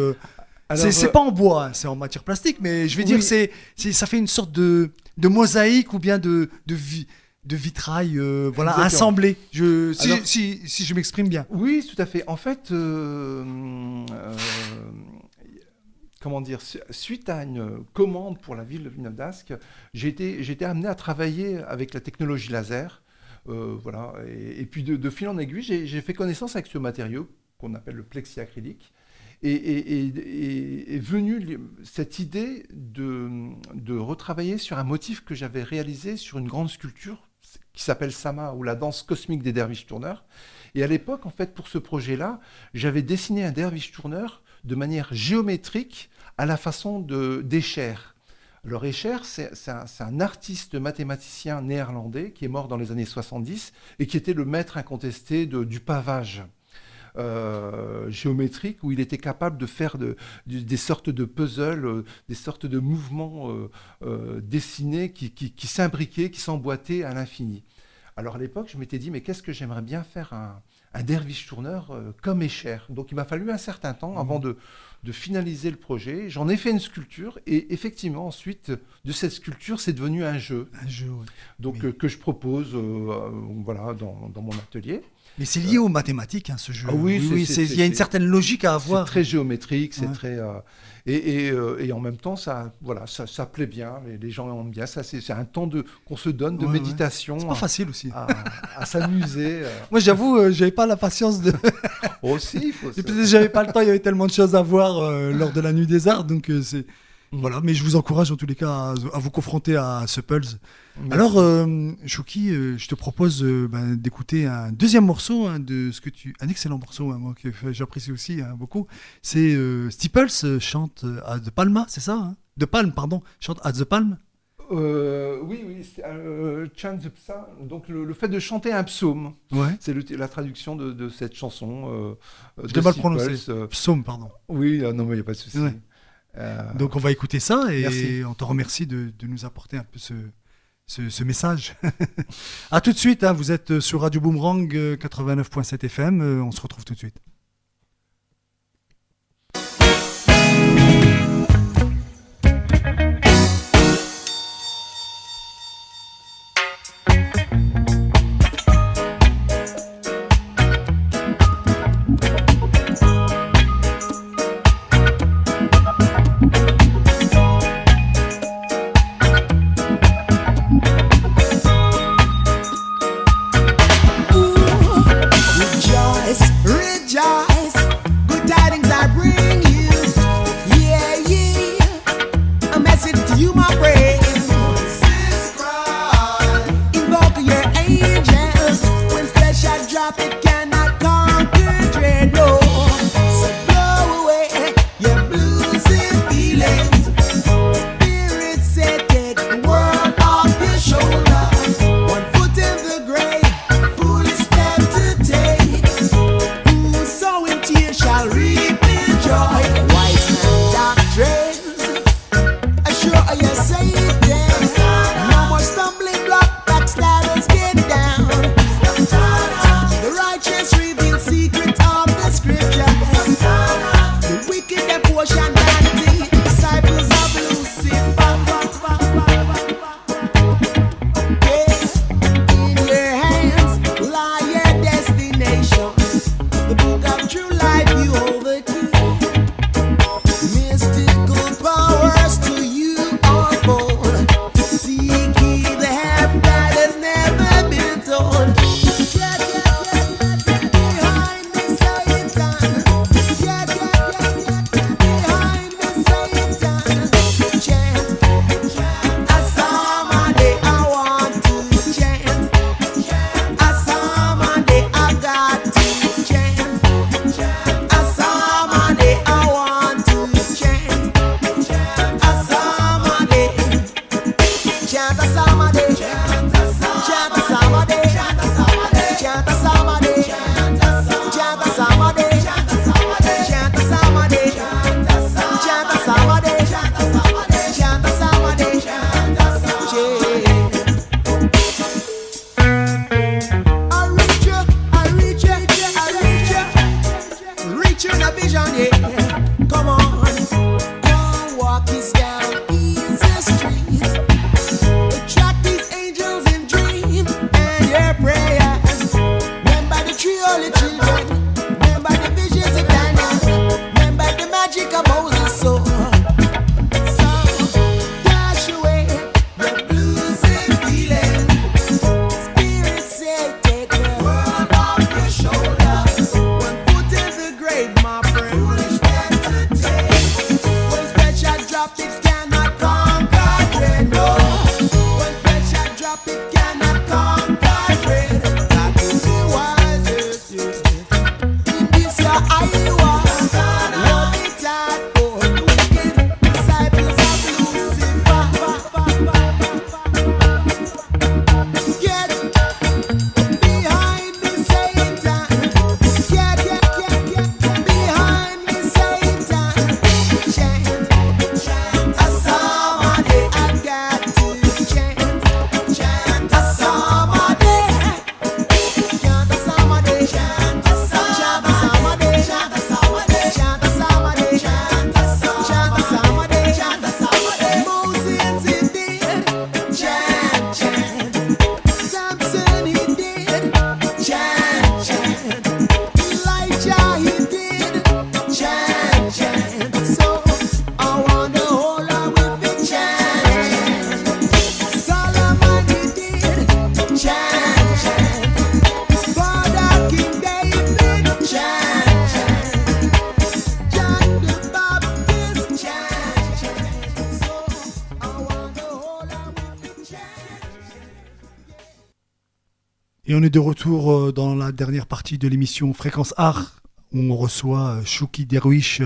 Alors, c'est pas en bois, hein, c'est en matière plastique, mais je vais dire, oui. ça fait une sorte de mosaïque ou bien de vitrail voilà, Exactement. assemblé. Alors- Si je m'exprime bien. Oui, tout à fait. En fait, comment dire, suite à une commande pour la ville de Villeneuve-d'Ascq, j'ai été amené à travailler avec la technologie laser. Voilà. Et puis de fil en aiguille, j'ai fait connaissance avec ce matériau qu'on appelle le plexi acrylique. Et est venue cette idée de retravailler sur un motif que j'avais réalisé sur une grande sculpture qui s'appelle Sama, ou la danse cosmique des derviches tourneurs. Et à l'époque, en fait, pour ce projet-là, j'avais dessiné un derviche tourneur de manière géométrique à la façon d'Escher. Alors Escher, c'est un artiste mathématicien néerlandais qui est mort dans les années 70 et qui était le maître incontesté du pavage géométrique, où il était capable de faire des sortes de puzzles, des sortes de mouvements dessinés qui s'imbriquaient, qui s'emboîtaient à l'infini. Alors à l'époque, je m'étais dit, mais qu'est-ce que j'aimerais bien faire un derviche tourneur comme Escher. Donc il m'a fallu un certain temps avant de finaliser le projet. J'en ai fait une sculpture et effectivement, ensuite, de cette sculpture, c'est devenu un jeu. Un jeu, ouais. Donc, que je propose voilà, dans mon atelier. Mais c'est lié aux mathématiques, hein, ce jeu. Ah oui, il y a une certaine logique à avoir. C'est très géométrique, c'est Ouais. très et en même temps ça plaît bien, les gens aiment bien ça. C'est un temps qu'on se donne de Ouais, méditation. C'est pas facile aussi. À s'amuser. Moi, j'avoue, j'avais pas la patience de. Aussi, faut Et peut-être j'avais pas le temps, il y avait tellement de choses à voir lors de la Nuit des Arts, donc c'est. Voilà, mais je vous encourage en tous les cas à vous confronter à ce Pulse. Merci. Alors, Chouki, je te propose d'écouter un deuxième morceau un excellent morceau, hein, moi, que j'apprécie aussi beaucoup. C'est Steeples chante à The Palma, c'est ça, hein? The Palm, pardon, chante à The Palm. Oui, chant the psalm, donc le fait de chanter un psaume, Ouais. c'est la traduction de cette chanson. Je de l'ai mal Steeples, prononcé. Psaume, pardon. Oui, non, mais il n'y a pas de souci. Ouais. Donc on va écouter ça et Merci. on te remercie de nous apporter un peu ce message. À tout de suite, hein, vous êtes sur Radio Boomerang 89.7 FM, on se retrouve tout de suite. Rejoice, rejoice, good tidings I bring you. Yeah, yeah, a message to you, my friend. Invoke your angels. When flesh I drop, it cannot conquer dread, no. So blow away your blues and feelings. Spirit said, take the world off your shoulders. One foot in the grave, foolish step to take. Who sowing tears shall reap in joy. Wise man doctrines assure you safety. No more stumbling block, backsliders get down. The right Et on est de retour dans la dernière partie de l'émission Fréquence Art, où on reçoit Chouki Derwish.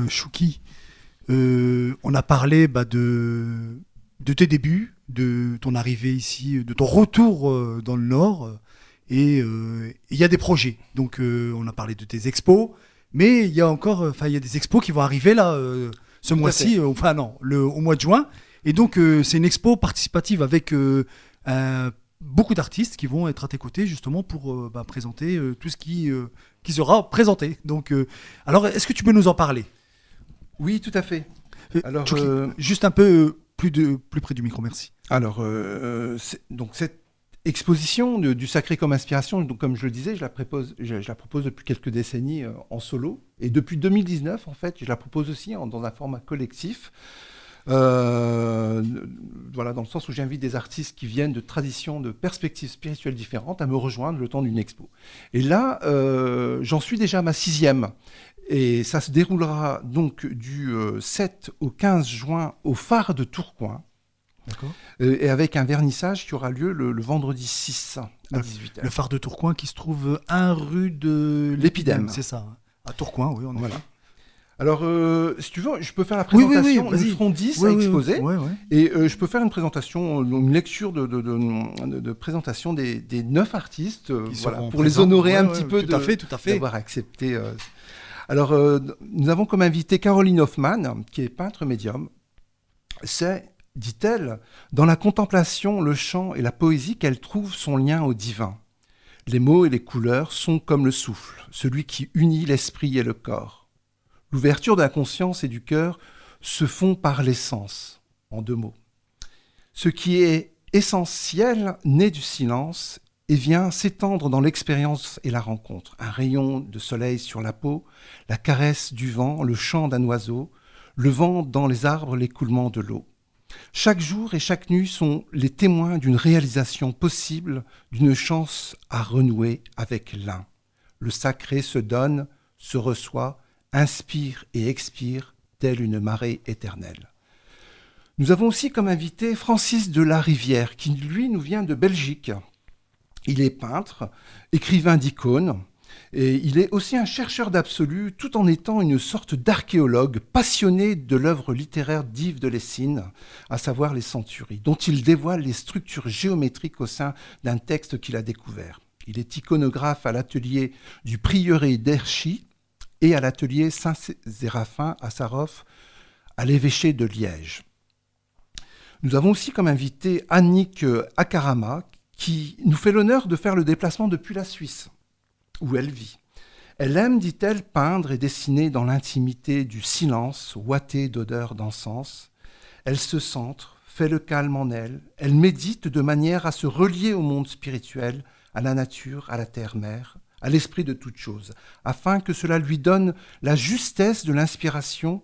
Chouki, on a parlé de tes débuts, de ton arrivée ici, de ton retour dans le Nord, et il y a des projets. Donc on a parlé de tes expos, mais il y a encore, il y a des expos qui vont arriver là ce mois-ci, au mois de juin. Et donc c'est une expo participative avec beaucoup d'artistes qui vont être à tes côtés justement pour présenter tout ce qui sera présenté. Donc, alors, est-ce que tu peux nous en parler? Oui, tout à fait. Alors, Chouki, juste un peu plus près du micro, merci. Alors, donc cette exposition du sacré comme inspiration, donc comme je le disais, je la propose depuis quelques décennies en solo. Et depuis 2019, en fait, je la propose aussi dans un format collectif. Voilà, dans le sens où j'invite des artistes qui viennent de traditions, de perspectives spirituelles différentes à me rejoindre le temps d'une expo. Et là, j'en suis déjà à ma 6e. Et ça se déroulera donc du 7 au 15 juin au phare de Tourcoing. D'accord. Et avec un vernissage qui aura lieu le vendredi 6 à 18h. Le phare de Tourcoing qui se trouve 1 rue de l'Épidème. C'est ça, hein. À Tourcoing, oui, on est voilà. Alors, si tu veux, je peux faire la présentation. Oui, nous serons 10 à exposer. Oui. Et je peux faire une présentation, une lecture de présentation des 9 artistes, pour les honorer un petit peu tout à fait. d'avoir accepté. Alors, nous avons comme invité Caroline Hoffman, qui est peintre médium. C'est, dit-elle, dans la contemplation, le chant et la poésie qu'elle trouve son lien au divin. Les mots et les couleurs sont comme le souffle, celui qui unit l'esprit et le corps. L'ouverture de la conscience et du cœur se font par l'essence, en 2 mots. Ce qui est essentiel naît du silence et vient s'étendre dans l'expérience et la rencontre. Un rayon de soleil sur la peau, la caresse du vent, le chant d'un oiseau, le vent dans les arbres, l'écoulement de l'eau. Chaque jour et chaque nuit sont les témoins d'une réalisation possible, d'une chance à renouer avec l'un. Le sacré se donne, se reçoit, inspire et expire, telle une marée éternelle. Nous avons aussi comme invité Francis de la Rivière, qui lui nous vient de Belgique. Il est peintre, écrivain d'icônes, et il est aussi un chercheur d'absolu, tout en étant une sorte d'archéologue passionné de l'œuvre littéraire d'Yves de Lessine, à savoir les Centuries, dont il dévoile les structures géométriques au sein d'un texte qu'il a découvert. Il est iconographe à l'atelier du prieuré d'Erchy, et à l'atelier Saint-Séraphin à Sarov, à l'évêché de Liège. Nous avons aussi comme invité Annick Akarama, qui nous fait l'honneur de faire le déplacement depuis la Suisse, où elle vit. Elle aime, dit-elle, peindre et dessiner dans l'intimité du silence, ouaté d'odeurs d'encens. Elle se centre, fait le calme en elle, elle médite de manière à se relier au monde spirituel, à la nature, à la terre-mère, à l'esprit de toute chose, afin que cela lui donne la justesse de l'inspiration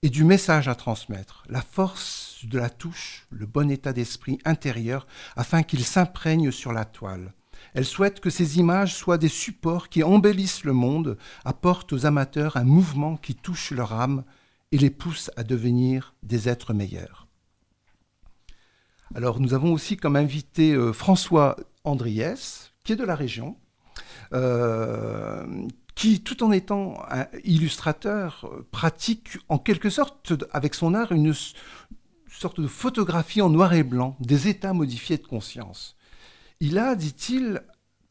et du message à transmettre, la force de la touche, le bon état d'esprit intérieur, afin qu'il s'imprègne sur la toile. Elle souhaite que ces images soient des supports qui embellissent le monde, apportent aux amateurs un mouvement qui touche leur âme et les pousse à devenir des êtres meilleurs. Alors nous avons aussi comme invité François Andriès, qui est de la région, qui, tout en étant un illustrateur, pratique en quelque sorte, avec son art, une sorte de photographie en noir et blanc des états modifiés de conscience. Il a, dit-il,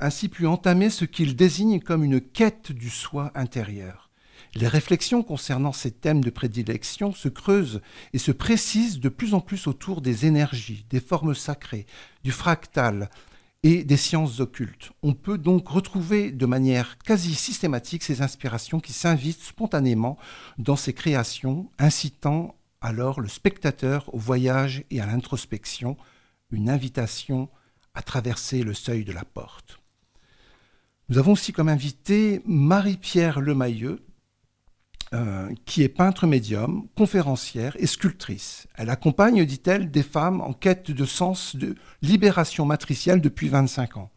ainsi pu entamer ce qu'il désigne comme une quête du soi intérieur. Les réflexions concernant ces thèmes de prédilection se creusent et se précisent de plus en plus autour des énergies, des formes sacrées, du fractal, et des sciences occultes. On peut donc retrouver de manière quasi systématique ces inspirations qui s'invitent spontanément dans ces créations, incitant alors le spectateur au voyage et à l'introspection, une invitation à traverser le seuil de la porte. Nous avons aussi comme invité Marie-Pierre Lemayeux, qui est peintre médium, conférencière et sculptrice. Elle accompagne, dit-elle, des femmes en quête de sens de libération matricielle depuis 25 ans.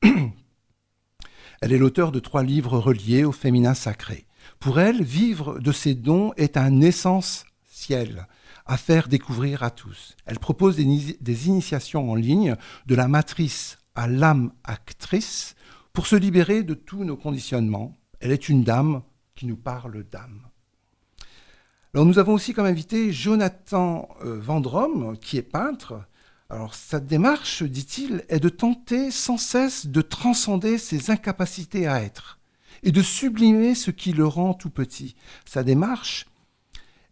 Elle est l'auteure de 3 livres reliés au féminin sacré. Pour elle, vivre de ses dons est un essentiel à faire découvrir à tous. Elle propose des initiations en ligne de la matrice à l'âme actrice pour se libérer de tous nos conditionnements. Elle est une dame qui nous parle d'âme. Alors nous avons aussi comme invité Jonathan Vendrome, qui est peintre. Alors sa démarche, dit-il, est de tenter sans cesse de transcender ses incapacités à être et de sublimer ce qui le rend tout petit. Sa démarche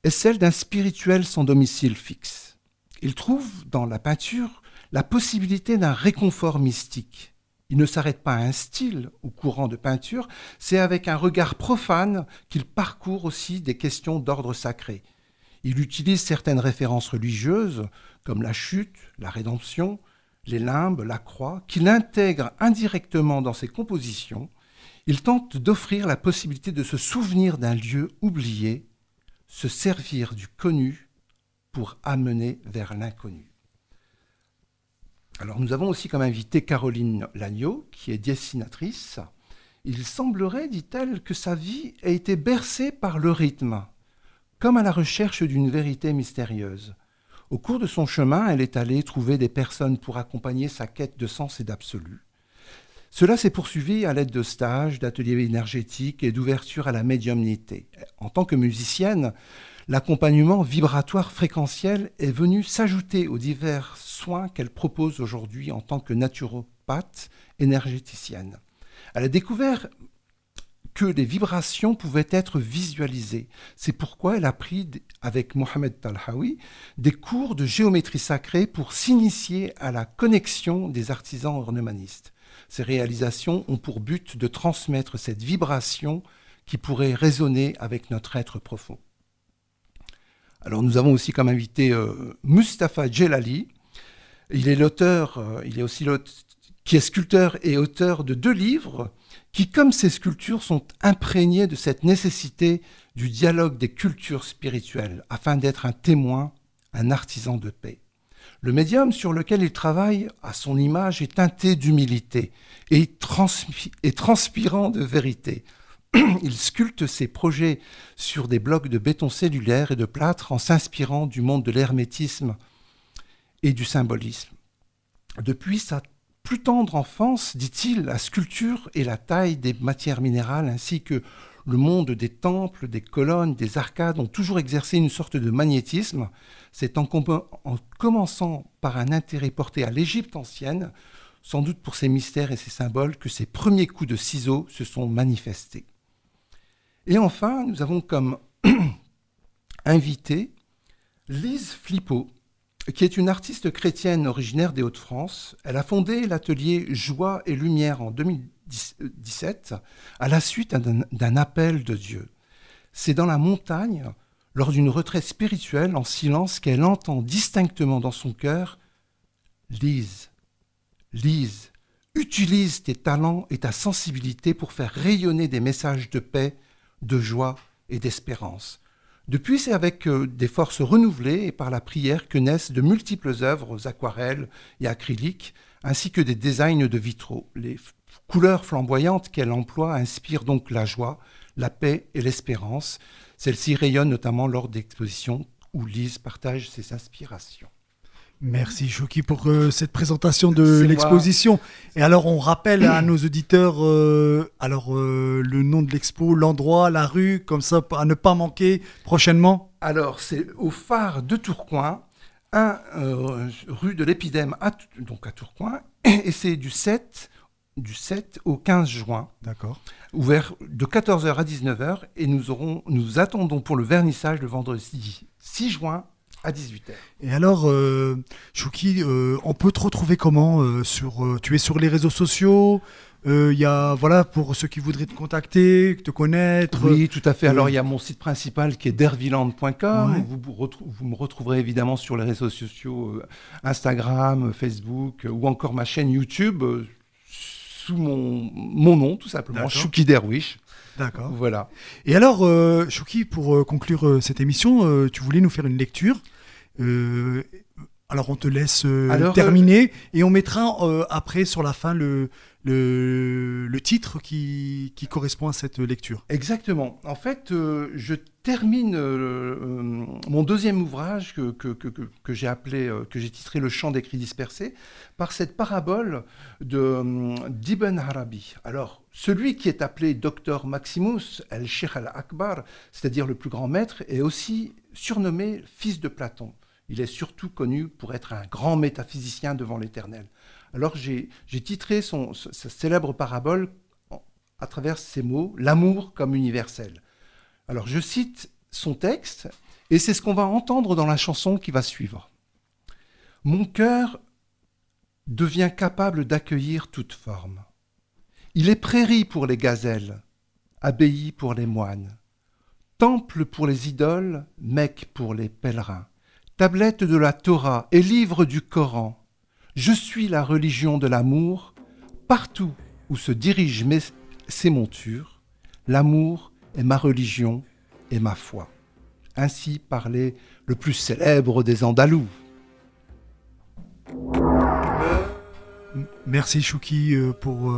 est celle d'un spirituel sans domicile fixe. Il trouve dans la peinture la possibilité d'un réconfort mystique. Il ne s'arrête pas à un style ou courant de peinture, c'est avec un regard profane qu'il parcourt aussi des questions d'ordre sacré. Il utilise certaines références religieuses, comme la chute, la rédemption, les limbes, la croix, qu'il intègre indirectement dans ses compositions. Il tente d'offrir la possibilité de se souvenir d'un lieu oublié, se servir du connu pour amener vers l'inconnu. Alors nous avons aussi comme invité Caroline Lagneau, qui est dessinatrice. Il semblerait, dit-elle, que sa vie ait été bercée par le rythme, comme à la recherche d'une vérité mystérieuse. Au cours de son chemin, elle est allée trouver des personnes pour accompagner sa quête de sens et d'absolu. Cela s'est poursuivi à l'aide de stages, d'ateliers énergétiques et d'ouverture à la médiumnité. En tant que musicienne, l'accompagnement vibratoire fréquentiel est venu s'ajouter aux divers soins qu'elle propose aujourd'hui en tant que naturopathe énergéticienne. Elle a découvert que les vibrations pouvaient être visualisées. C'est pourquoi elle a pris, avec Mohamed Talhaoui, des cours de géométrie sacrée pour s'initier à la connexion des artisans ornemanistes. Ces réalisations ont pour but de transmettre cette vibration qui pourrait résonner avec notre être profond. Alors nous avons aussi comme invité Mustapha Djellali. Il est aussi qui est sculpteur et auteur de 2 livres qui, comme ses sculptures, sont imprégnés de cette nécessité du dialogue des cultures spirituelles afin d'être un témoin, un artisan de paix. Le médium sur lequel il travaille, à son image, est teinté d'humilité et transpirant de vérité. Il sculpte ses projets sur des blocs de béton cellulaire et de plâtre en s'inspirant du monde de l'hermétisme et du symbolisme. Depuis sa plus tendre enfance, dit-il, la sculpture et la taille des matières minérales ainsi que le monde des temples, des colonnes, des arcades ont toujours exercé une sorte de magnétisme. C'est en commençant par un intérêt porté à l'Égypte ancienne, sans doute pour ses mystères et ses symboles, que ses premiers coups de ciseaux se sont manifestés. Et enfin, nous avons comme invitée Lise Flippo, qui est une artiste chrétienne originaire des Hauts-de-France. Elle a fondé l'atelier Joie et Lumière en 2017 à la suite d'un appel de Dieu. C'est dans la montagne, lors d'une retraite spirituelle en silence, qu'elle entend distinctement dans son cœur « Lise, Lise, utilise tes talents et ta sensibilité pour faire rayonner des messages de paix, de joie et d'espérance. » Depuis, c'est avec des forces renouvelées et par la prière que naissent de multiples œuvres aux aquarelles et acryliques, ainsi que des designs de vitraux. Les couleurs flamboyantes qu'elle emploie inspirent donc la joie, la paix et l'espérance. Celle-ci rayonne notamment lors d'expositions où Lise partage ses inspirations. Merci Chouki pour cette présentation de l'exposition. Et alors on rappelle à nos auditeurs le nom de l'expo, l'endroit, la rue, comme ça à ne pas manquer prochainement. Alors c'est au phare de Tourcoing, rue de l'Épidème donc à Tourcoing, et c'est du 7 au 15 juin. D'accord. Ouvert de 14h à 19h et nous attendons pour le vernissage le vendredi 6 juin à 18h. Et alors, Chouki, on peut te retrouver comment tu es sur les réseaux sociaux. Voilà, pour ceux qui voudraient te contacter, te connaître. Oui, tout à fait. Alors, il y a mon site principal qui est derviland.com. Ouais. Vous me retrouverez évidemment sur les réseaux sociaux Instagram, Facebook ou encore ma chaîne YouTube sous mon nom, tout simplement, Chouki Derwish. D'accord. Voilà. Et alors, Chouki, pour conclure cette émission, tu voulais nous faire une lecture. Alors on te laisse Alors, terminer et on mettra après sur la fin le titre qui correspond à cette lecture. Exactement. En fait, je termine mon deuxième ouvrage que j'ai appelé, que j'ai titré Le chant des cris dispersés, par cette parabole d'Ibn Arabi. Alors, celui qui est appelé Docteur Maximus, el-Sheikh al-Akbar, c'est-à-dire le plus grand maître, est aussi surnommé fils de Platon. Il est surtout connu pour être un grand métaphysicien devant l'Éternel. Alors j'ai titré sa célèbre parabole à travers ces mots, l'amour comme universel. Alors je cite son texte, et c'est ce qu'on va entendre dans la chanson qui va suivre. Mon cœur devient capable d'accueillir toute forme. Il est prairie pour les gazelles, abbaye pour les moines, temple pour les idoles, Mecque pour les pèlerins, tablette de la Torah et livre du Coran. Je suis la religion de l'amour, partout où se dirigent ces montures, l'amour est ma religion et ma foi. Ainsi parlait le plus célèbre des Andalous. Merci Chouki pour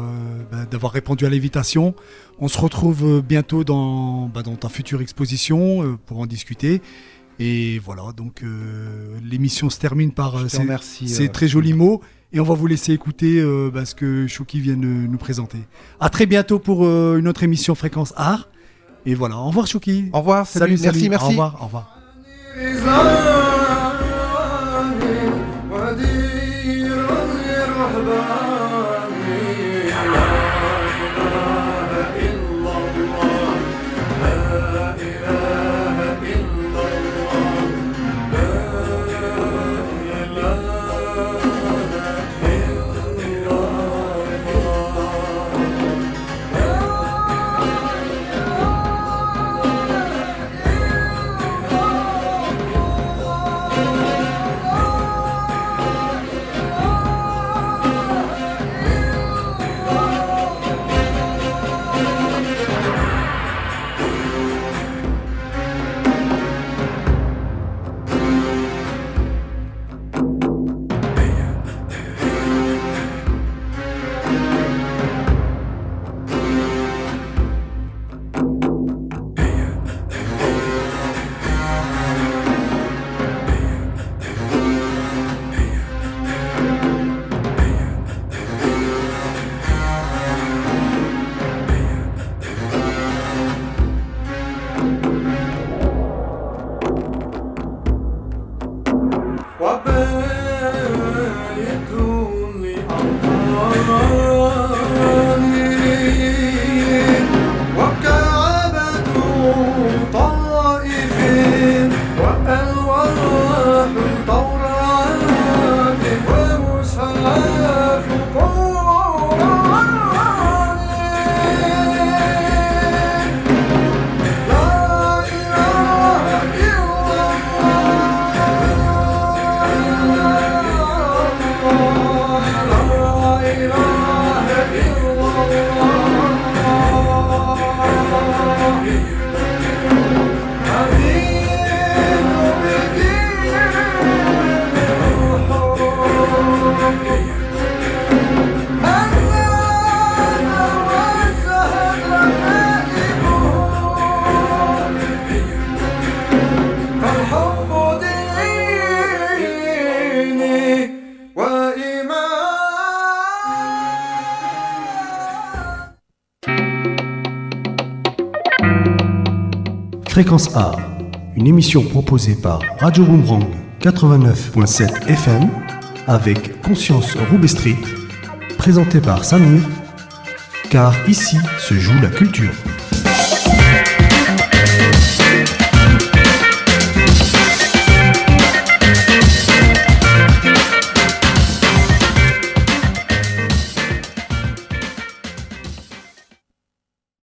d'avoir répondu à l'invitation. On se retrouve bientôt dans ta future exposition pour en discuter. Et voilà, donc l'émission se termine par ces très jolis mots. Et on va vous laisser écouter ce que Chouki vient de nous présenter. À très bientôt pour une autre émission Fréquence Art. Et voilà, au revoir Chouki. Au revoir, salut. Merci. Au revoir, au revoir. Fréquence A, une émission proposée par Radio Boomerang 89.7 FM avec Conscience Roubaix Street, présentée par Samir, car ici se joue la culture.